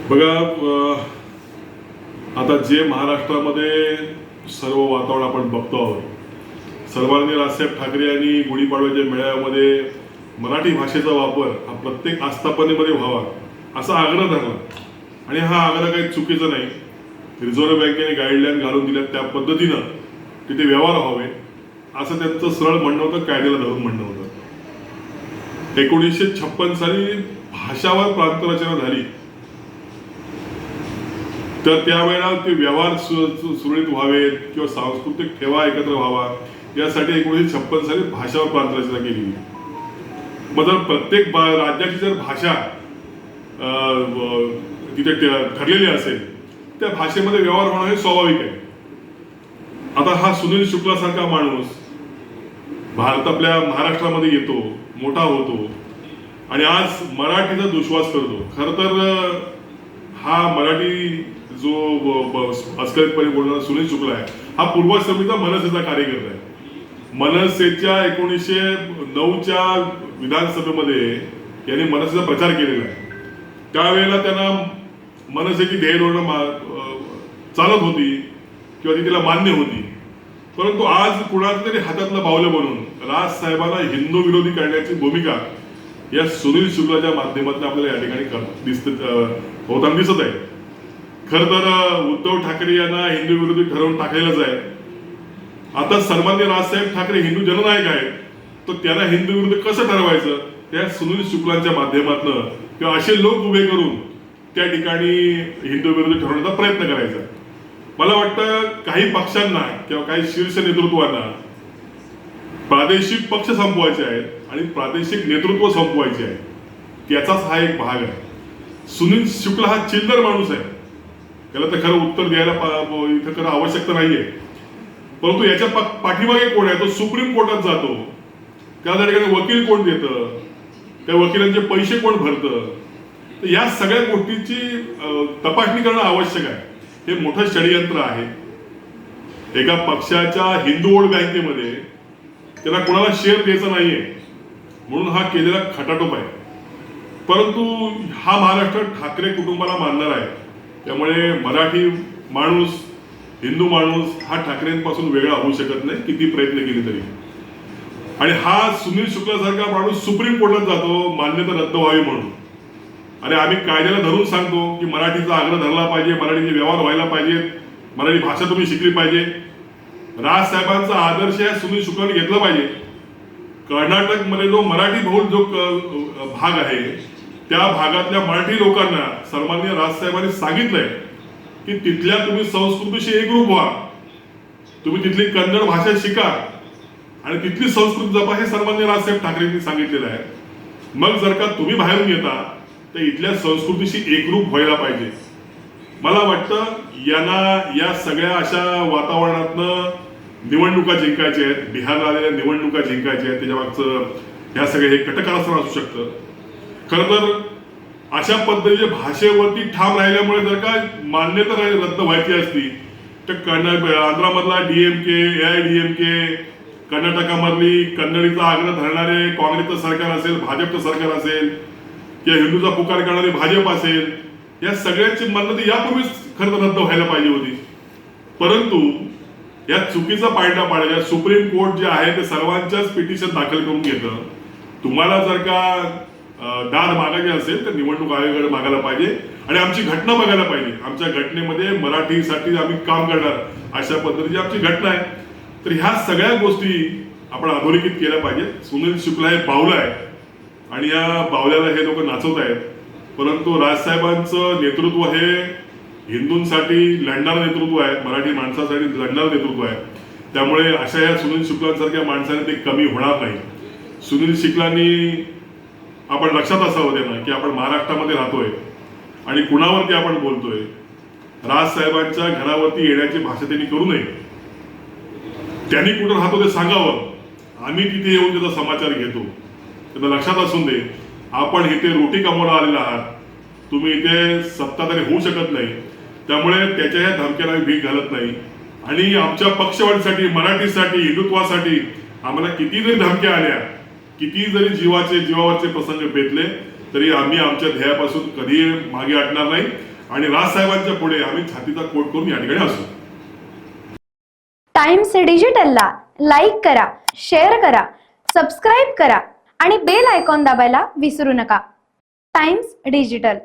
बघा, आता जे महाराष्ट्रामध्ये सर्व वातावरण आपण बघतो आहोत, सर्वांनी राजसाहेब ठाकरे यांनी गुढीपाडव्याच्या मेळाव्यामध्ये मराठी भाषेचा वापर हा प्रत्येक आस्थापनेमध्ये व्हावा असा आग्रह धरला. आणि हा आग्रह काही चुकीचा नाही. रिझर्व्ह बँकेने गाईडलाईन घालून दिल्या त्या पद्धतीनं तिथे व्यवहार व्हावे असं त्यांचं सरळ म्हणणं होतं, कायद्याला धरून म्हणणं होतं. 1956 साली भाषावर प्रांतरचना झाली, तर त्यावेळेला ते व्यवहार सुरळीत व्हावेत किंवा सांस्कृतिक ठेवा एकत्र व्हावा यासाठी 1956 साली भाषावर प्रांतरचना केली. मग जर प्रत्येक राज्याची जर भाषा तिथे ठरलेली असेल, त्या भाषेमध्ये व्यवहार होणं हे स्वाभाविक आहे. आता हा सुनील शुक्ला सारखा माणूस आपल्या महाराष्ट्रामध्ये येतो, मोठा होतो आणि आज मराठीचा दुश्वास करतो. खर तर हा मराठी जो अस्खलितपणे बोलणारा सुनील शुक्ला आहे, हा पूर्वाश्रमीचा मनसेचा कार्यकर्ता आहे. मनसेच्या 1909च्या विधानसभेमध्ये यांनी मनसेचा प्रचार केलेला आहे. त्यावेळेला त्यांना मनसेची ध्येयधोरणं चालत होती किंवा ती तिला मान्य होती. परंतु आज कुणाला तरी हातातलं बावलं बनवून राजसाहेबांना हिंदू विरोधी करण्याची भूमिका या सुनील शुक्लाच्या माध्यमातून आपल्याला या ठिकाणी होताना दिसत आहे. खरं तर उद्धव ठाकरे यांना हिंदू विरोधी ठरवून टाकलेलंच आहे. आता सन्माननीय राजसाहेब ठाकरे हिंदू जननायक आहेत, तर त्यांना हिंदू विरुद्ध कसं ठरवायचं त्या सुनील शुक्लांच्या माध्यमातून किंवा असे लोक उभे करून त्या ठिकाणी हिंदू विरोधी ठरवण्याचा प्रयत्न करायचा. मला वाटतं काही पक्षांना किंवा काही शीर्ष नेतृत्वांना प्रादेशिक पक्ष संपवायचे आहेत आणि प्रादेशिक नेतृत्व संपवायचे आहे. त्याचाच हा एक भाग आहे. सुनील शुक्ला हा चिल्लर माणूस आहे, त्याला तर खरं उत्तर द्यायला इथं खरं आवश्यकता नाहीये. परंतु याच्या पाठीमागे कोण आहे? तो सुप्रीम कोर्टात जातो, त्या ठिकाणी वकील कोण देतं, त्या वकिलांचे पैसे कोण भरतं, तर या सगळ्या गोष्टींची तपासणी करणं आवश्यक आहे. हे मोठं षडयंत्र आहे. एका पक्षाच्या हिंदू वोट बँकेमध्ये त्याला कोणाला शेअर द्यायचा नाहीये म्हणून हा केलेला खटाटोप आहे. परंतु हा महाराष्ट्र ठाकरे कुटुंबाला मानणार आहे, त्यामुळे मराठी माणूस, हिंदू माणूस हा ठाकरेंपासून वेगळा होऊ शकत नाही किती प्रयत्न केले तरी. आणि हा सुनील शुक्ला सारखा माणूस सुप्रीम कोर्टात जातो मान्यता रद्द व्हावी म्हणून. आणि आम्ही कायद्याला धरून सांगतो की मराठीचा आग्रह धरला पाहिजे, मराठीचे व्यवहार व्हायला पाहिजेत, मराठी भाषा तुम्ही शिकली पाहिजे. राजसाहेबांचा आदर्श आहे सुनील शुक्लाने घेतला पाहिजे. कर्नाटक मध्ये जो मराठी बहुल जो भाग आहे, त्या भागातल्या मराठी लोकांना सन्माननीय राजसाहेबांनी सांगितलंय की तिथल्या तुम्ही संस्कृतीशी एकरूप व्हा, तुम्ही तिथली कन्नड भाषा शिका आणि तिथली संस्कृती जपा, हे सन्माननीय राजसाहेब ठाकरेंनी सांगितलेलं आहे. मग जर का तुम्ही बाहेरून येता तर इथल्या संस्कृतीशी एकरूप व्हायला पाहिजे. मला वाटतं यांना या सगळ्या अशा वातावरणातनं निवडणुका जिंकायच्या आहेत, बिहारला आलेल्या निवडणुका जिंकायच्या आहेत, त्याच्या मागचं ह्या सगळे हे कटकारस्थान असू शकतं. खरं तर अशा पद्धतीच्या भाषेवरती ठाम राहिल्यामुळे जर का मान्यता रद्द व्हायची असती तर आंध्रामधला DMK, AIDMK, कर्नाटकामधली कन्नडीचा आग्रह धरणारे काँग्रेसचं सरकार असेल, भाजपचं सरकार असेल किंवा हिंदूचा पुकार करणारी भाजप असेल, या सगळ्यांची मान्यता यापूर्वीच खरं तर रद्द व्हायला पाहिजे होती. परंतु या चुकीचा पायंडा पाडायला सुप्रीम कोर्ट जे आहे ते सर्वांच्याच पिटिशन दाखल करून घेतं. तुम्हाला जर का दाद मागायची असेल तर निवडणूक आयोगाकडे मागायला पाहिजे आणि आमची घटना बघायला पाहिजे. आमच्या घटनेमध्ये मराठीसाठी आम्ही काम करणार अशा पद्धतीची आमची घटना आहे. तर ह्या सगळ्या गोष्टी आपण अधोरेखित केल्या पाहिजेत. सुनील शुक्ला हे बावलं आहे आणि या बावल्याला हे लोक नाचवत आहेत. परंतु राजसाहेबांचं नेतृत्व हे हिंदूंसाठी लढणारं नेतृत्व आहे, मराठी माणसासाठी लढणारं नेतृत्व आहे. त्यामुळे अशा या सुनील शुक्लांसारख्या माणसाने ते कमी होणार नाही. सुनील शुक्लांनी आपण लक्षात असावं त्यांना की आपण महाराष्ट्रामध्ये राहतोय आणि कुणावरती आपण बोलतोय. राजसाहेबांच्या घरावरती येण्याची भाषा त्यांनी करू नये. त्यांनी कुठं राहतो ते सांगावं, आम्ही तिथे येऊन त्याचा समाचार घेतो. त्यांना लक्षात असून दे, आपण इथे रोटी कमवायला आलेला आहात, तुम्ही इथे सत्ताधारी होऊ शकत नाही. त्यामुळे त्याच्या या धमक्याला भीक घालत नाही. आणि आमच्या पक्षवाढीसाठी, मराठीसाठी, हिंदुत्वासाठी आम्हाला किती जरी धमक्या आल्या, किती जरी जीवावरचे प्रसंग बेतले, तरी आम्ही आमच्या ध्येयापासून कधी मागे हटणार नाही. आणि राजसाहेबांच्या पुढे आम्ही छातीचा कोट करून या ठिकाणी असू. टाइम्स डिजिटलला लाईक करा, शेअर करा, सबस्क्राईब करा आणि बेल आयकॉन दाबायला विसरू नका. Times digital.